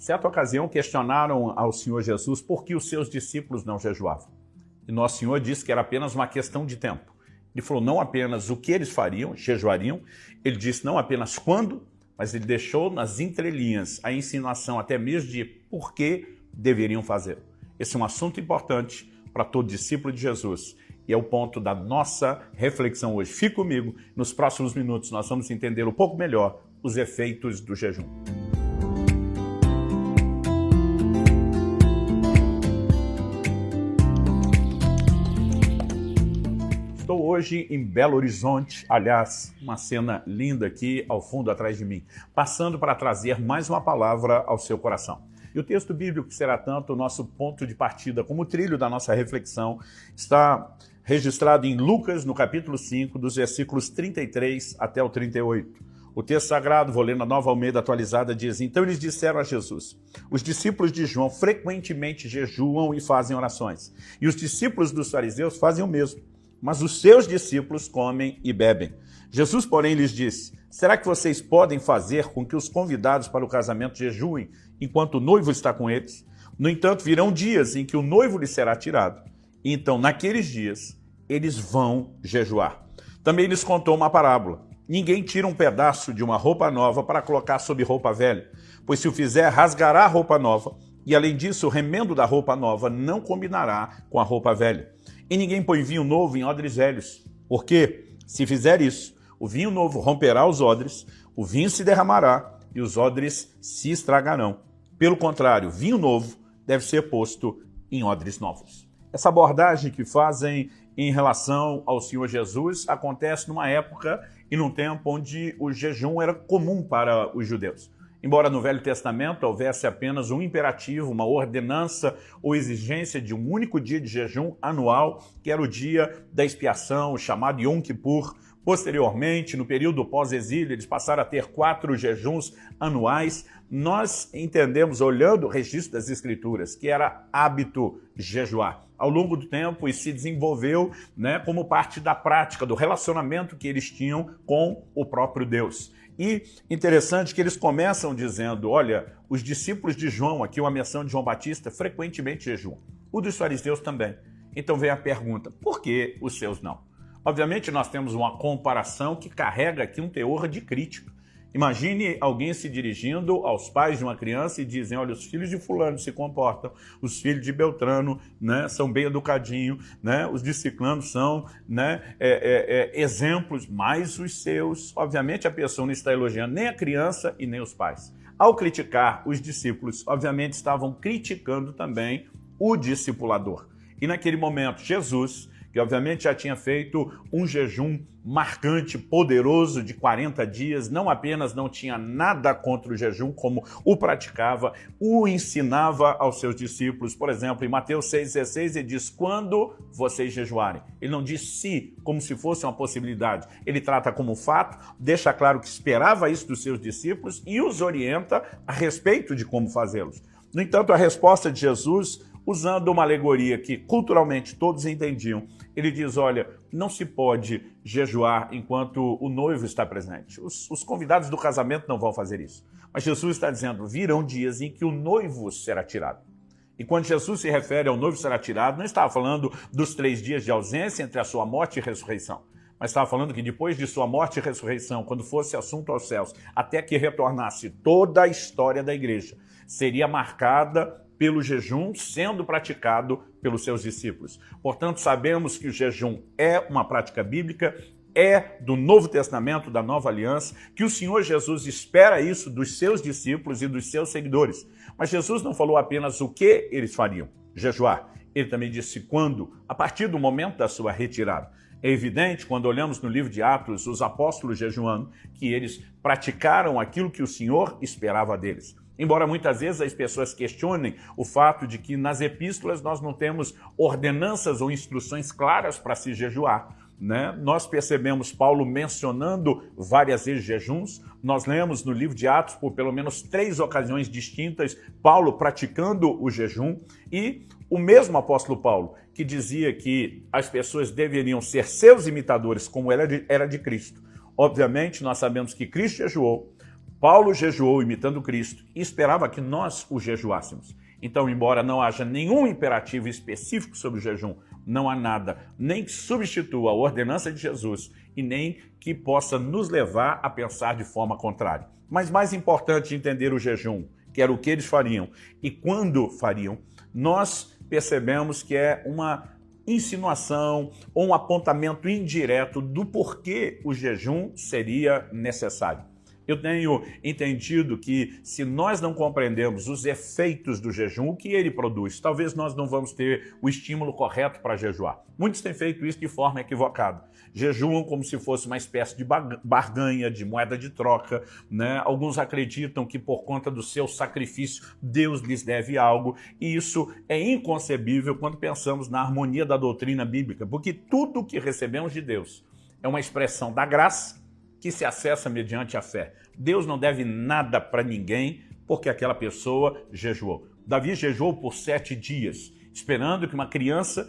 Certa ocasião questionaram ao Senhor Jesus por que os seus discípulos não jejuavam. E nosso Senhor disse que era apenas uma questão de tempo. Ele falou não apenas o que eles fariam, jejuariam, ele disse não apenas quando, mas ele deixou nas entrelinhas a insinuação até mesmo de por que deveriam fazer. Esse é um assunto importante para todo discípulo de Jesus e é o ponto da nossa reflexão hoje. Fique comigo, nos próximos minutos nós vamos entender um pouco melhor os efeitos do jejum. Estou hoje em Belo Horizonte, aliás, uma cena linda aqui ao fundo atrás de mim, passando para trazer mais uma palavra ao seu coração. E o texto bíblico, que será tanto o nosso ponto de partida como o trilho da nossa reflexão, está registrado em Lucas, no capítulo 5, dos versículos 33 até o 38. O texto sagrado, vou ler na Nova Almeida atualizada, diz: então eles disseram a Jesus, os discípulos de João frequentemente jejuam e fazem orações, e os discípulos dos fariseus fazem o mesmo. Mas os seus discípulos comem e bebem. Jesus, porém, lhes disse, será que vocês podem fazer com que os convidados para o casamento jejuem enquanto o noivo está com eles? No entanto, virão dias em que o noivo lhes será tirado. E então, naqueles dias, eles vão jejuar. Também lhes contou uma parábola. Ninguém tira um pedaço de uma roupa nova para colocar sob roupa velha, pois se o fizer, rasgará a roupa nova, e além disso, o remendo da roupa nova não combinará com a roupa velha. E ninguém põe vinho novo em odres velhos, porque, se fizer isso, o vinho novo romperá os odres, o vinho se derramará e os odres se estragarão. Pelo contrário, vinho novo deve ser posto em odres novos. Essa abordagem que fazem em relação ao Senhor Jesus acontece numa época e num tempo onde o jejum era comum para os judeus. Embora no Velho Testamento houvesse apenas um imperativo, uma ordenança ou exigência de um único dia de jejum anual, que era o dia da expiação, o chamado Yom Kippur. Posteriormente, no período pós-exílio, eles passaram a ter 4 jejuns anuais. Nós entendemos, olhando o registro das Escrituras, que era hábito jejuar. Ao longo do tempo, isso se desenvolveu, como parte da prática, do relacionamento que eles tinham com o próprio Deus. E interessante que eles começam dizendo, olha, os discípulos de João, aqui uma menção de João Batista, frequentemente jejuam. O dos fariseus também. Então vem a pergunta, por que os seus não? Obviamente nós temos uma comparação que carrega aqui um teor de crítica. Imagine alguém se dirigindo aos pais de uma criança e dizem, olha, os filhos de fulano se comportam, os filhos de Beltrano são bem educadinhos, os de Ciclano são exemplos, mas os seus, obviamente a pessoa não está elogiando nem a criança e nem os pais. Ao criticar os discípulos, obviamente estavam criticando também o discipulador. E naquele momento, Jesus, que obviamente já tinha feito um jejum marcante, poderoso de 40 dias, não apenas não tinha nada contra o jejum, como o praticava, o ensinava aos seus discípulos. Por exemplo, em Mateus 6,16, ele diz, quando vocês jejuarem. Ele não diz se, como se fosse uma possibilidade. Ele trata como fato, deixa claro que esperava isso dos seus discípulos e os orienta a respeito de como fazê-los. No entanto, a resposta de Jesus, usando uma alegoria que culturalmente todos entendiam, ele diz, olha, não se pode jejuar enquanto o noivo está presente. Os convidados do casamento não vão fazer isso. Mas Jesus está dizendo, virão dias em que o noivo será tirado. E quando Jesus se refere ao noivo será tirado, não estava falando dos 3 dias de ausência entre a sua morte e ressurreição. Mas estava falando que depois de sua morte e ressurreição, quando fosse assunto aos céus, até que retornasse, toda a história da igreja seria marcada pelo jejum sendo praticado pelos seus discípulos. Portanto, sabemos que o jejum é uma prática bíblica, é do Novo Testamento, da Nova Aliança, que o Senhor Jesus espera isso dos seus discípulos e dos seus seguidores. Mas Jesus não falou apenas o que eles fariam, jejuar. Ele também disse quando, a partir do momento da sua retirada. É evidente, quando olhamos no livro de Atos, os apóstolos jejuando, que eles praticaram aquilo que o Senhor esperava deles. Embora muitas vezes as pessoas questionem o fato de que nas epístolas nós não temos ordenanças ou instruções claras para se jejuar. Nós percebemos Paulo mencionando várias vezes jejuns, nós lemos no livro de Atos por pelo menos 3 ocasiões distintas Paulo praticando o jejum e o mesmo apóstolo Paulo que dizia que as pessoas deveriam ser seus imitadores como era de Cristo. Obviamente nós sabemos que Cristo jejuou, Paulo jejuou imitando Cristo e esperava que nós o jejuássemos. Então, embora não haja nenhum imperativo específico sobre o jejum, não há nada nem que substitua a ordenança de Jesus e nem que possa nos levar a pensar de forma contrária. Mas mais importante entender o jejum, que era o que eles fariam e quando fariam, nós percebemos que é uma insinuação ou um apontamento indireto do porquê o jejum seria necessário. Eu tenho entendido que se nós não compreendemos os efeitos do jejum, o que ele produz, talvez nós não vamos ter o estímulo correto para jejuar. Muitos têm feito isso de forma equivocada. Jejuam como se fosse uma espécie de barganha, de moeda de troca, né? Alguns acreditam que por conta do seu sacrifício Deus lhes deve algo, e isso é inconcebível quando pensamos na harmonia da doutrina bíblica, porque tudo que recebemos de Deus é uma expressão da graça que se acessa mediante a fé. Deus não deve nada para ninguém porque aquela pessoa jejuou. Davi jejuou por 7 dias, esperando que uma criança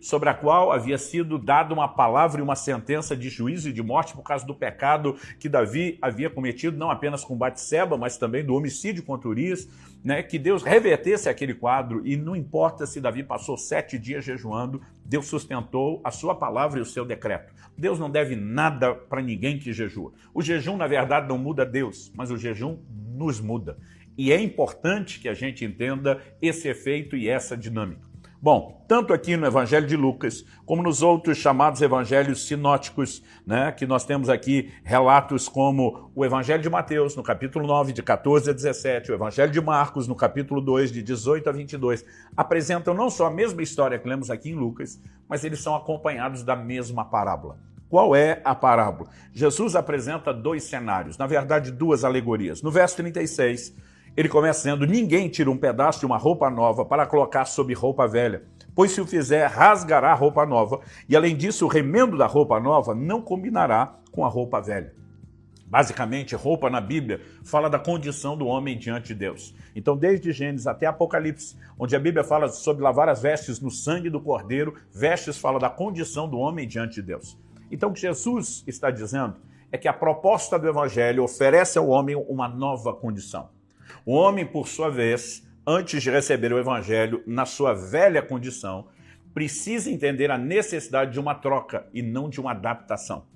sobre a qual havia sido dada uma palavra e uma sentença de juízo e de morte por causa do pecado que Davi havia cometido, não apenas com Batseba, mas também do homicídio contra Urias, né, que Deus revertesse aquele quadro, e não importa se Davi passou 7 dias jejuando, Deus sustentou a sua palavra e o seu decreto. Deus não deve nada para ninguém que jejua. O jejum, na verdade, não muda Deus, mas o jejum nos muda. E é importante que a gente entenda esse efeito e essa dinâmica. Bom, tanto aqui no Evangelho de Lucas, como nos outros chamados evangelhos sinóticos, né, que nós temos aqui relatos como o Evangelho de Mateus, no capítulo 9, de 14 a 17, o Evangelho de Marcos, no capítulo 2, de 18 a 22, apresentam não só a mesma história que lemos aqui em Lucas, mas eles são acompanhados da mesma parábola. Qual é a parábola? Jesus apresenta 2 cenários, na verdade 2 alegorias. No verso 36, ele começa dizendo: ninguém tira um pedaço de uma roupa nova para colocar sobre roupa velha, pois se o fizer, rasgará a roupa nova, e além disso, o remendo da roupa nova não combinará com a roupa velha. Basicamente, roupa na Bíblia fala da condição do homem diante de Deus. Então, desde Gênesis até Apocalipse, onde a Bíblia fala sobre lavar as vestes no sangue do Cordeiro, vestes fala da condição do homem diante de Deus. Então, o que Jesus está dizendo é que a proposta do Evangelho oferece ao homem uma nova condição. O homem, por sua vez, antes de receber o Evangelho, na sua velha condição, precisa entender a necessidade de uma troca e não de uma adaptação.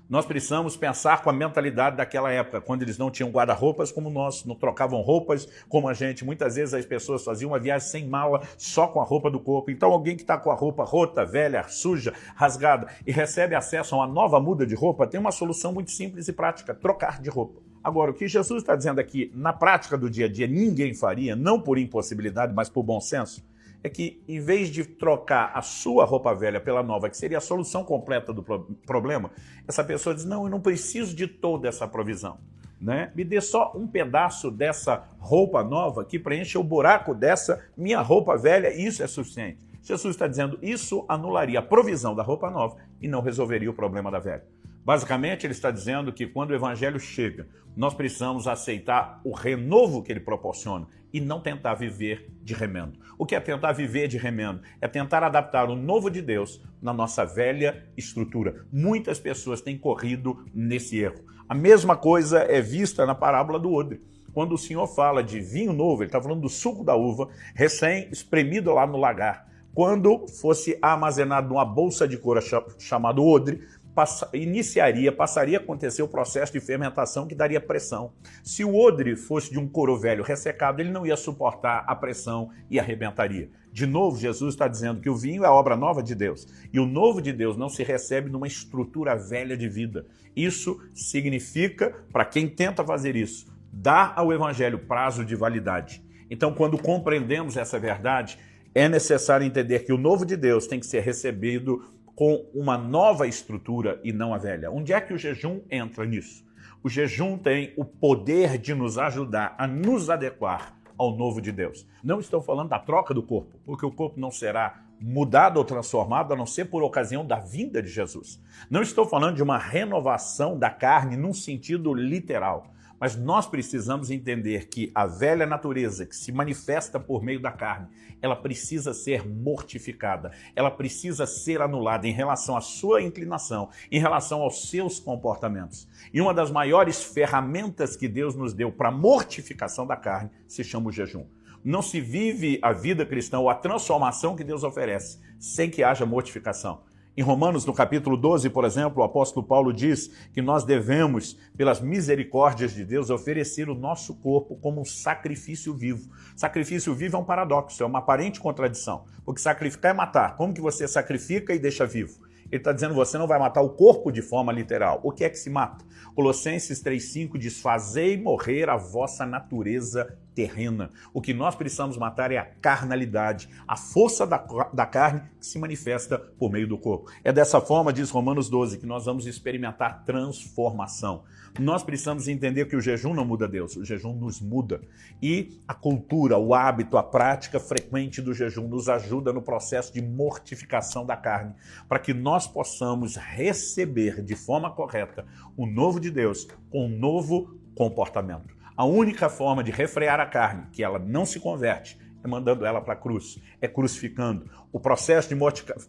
Nós precisamos pensar com a mentalidade daquela época, quando eles não tinham guarda-roupas como nós, não trocavam roupas como a gente. Muitas vezes as pessoas faziam uma viagem sem mala, só com a roupa do corpo. Então alguém que está com a roupa rota, velha, suja, rasgada e recebe acesso a uma nova muda de roupa, tem uma solução muito simples e prática: trocar de roupa. Agora, o que Jesus está dizendo aqui, na prática do dia a dia, ninguém faria, não por impossibilidade, mas por bom senso, é que, em vez de trocar a sua roupa velha pela nova, que seria a solução completa do problema, essa pessoa diz: não, eu não preciso de toda essa provisão, né? Me dê só um pedaço dessa roupa nova que preencha o buraco dessa minha roupa velha, e isso é suficiente. Jesus está dizendo: isso anularia a provisão da roupa nova e não resolveria o problema da velha. Basicamente, ele está dizendo que quando o Evangelho chega, nós precisamos aceitar o renovo que ele proporciona e não tentar viver de remendo. O que é tentar viver de remendo? É tentar adaptar o novo de Deus na nossa velha estrutura. Muitas pessoas têm corrido nesse erro. A mesma coisa é vista na parábola do odre. Quando o Senhor fala de vinho novo, ele está falando do suco da uva, recém-espremido lá no lagar. Quando fosse armazenado numa bolsa de couro chamado odre, passaria a acontecer o processo de fermentação que daria pressão. Se o odre fosse de um couro velho ressecado, ele não ia suportar a pressão e arrebentaria. De novo, Jesus está dizendo que o vinho é a obra nova de Deus. E o novo de Deus não se recebe numa estrutura velha de vida. Isso significa, para quem tenta fazer isso, dar ao Evangelho prazo de validade. Então, quando compreendemos essa verdade, é necessário entender que o novo de Deus tem que ser recebido com uma nova estrutura e não a velha. Onde é que o jejum entra nisso? O jejum tem o poder de nos ajudar a nos adequar ao novo de Deus. Não estou falando da troca do corpo, porque o corpo não será mudado ou transformado a não ser por ocasião da vinda de Jesus. Não estou falando de uma renovação da carne num sentido literal, Mas nós precisamos entender que a velha natureza que se manifesta por meio da carne, ela precisa ser mortificada, ela precisa ser anulada em relação à sua inclinação, em relação aos seus comportamentos. E uma das maiores ferramentas que Deus nos deu para a mortificação da carne se chama o jejum. Não se vive a vida cristã ou a transformação que Deus oferece sem que haja mortificação. Em Romanos, no capítulo 12, por exemplo, o apóstolo Paulo diz que nós devemos, pelas misericórdias de Deus, oferecer o nosso corpo como um sacrifício vivo. Sacrifício vivo é um paradoxo, é uma aparente contradição, porque sacrificar é matar. Como que você sacrifica e deixa vivo? Ele está dizendo, você não vai matar o corpo de forma literal. O que é que se mata? Colossenses 3,5 diz, fazei morrer a vossa natureza terrena. O que nós precisamos matar é a carnalidade, a força da carne que se manifesta por meio do corpo. É dessa forma, diz Romanos 12, que nós vamos experimentar transformação. Nós precisamos entender que o jejum não muda Deus, o jejum nos muda. E a cultura, o hábito, a prática frequente do jejum nos ajuda no processo de mortificação da carne, para que nós possamos receber de forma correta o novo de Deus com um novo comportamento. A única forma de refrear a carne, que ela não se converte, é mandando ela para a cruz, é crucificando. O processo de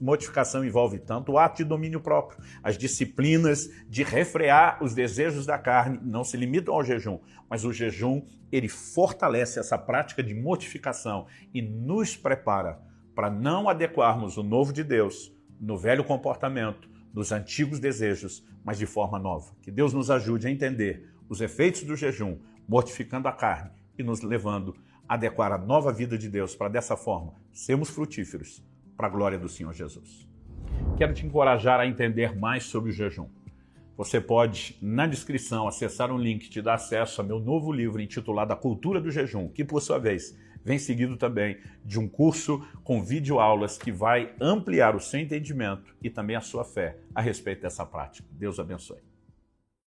mortificação envolve tanto o ato de domínio próprio, as disciplinas de refrear os desejos da carne, não se limitam ao jejum, mas o jejum, ele fortalece essa prática de mortificação e nos prepara para não adequarmos o novo de Deus no velho comportamento, nos antigos desejos, mas de forma nova. Que Deus nos ajude a entender os efeitos do jejum, mortificando a carne e nos levando a adequar a nova vida de Deus para, dessa forma, sermos frutíferos para a glória do Senhor Jesus. Quero te encorajar a entender mais sobre o jejum. Você pode, na descrição, acessar um link que te dá acesso ao meu novo livro intitulado A Cultura do Jejum, que, por sua vez, vem seguido também de um curso com videoaulas que vai ampliar o seu entendimento e também a sua fé a respeito dessa prática. Deus abençoe.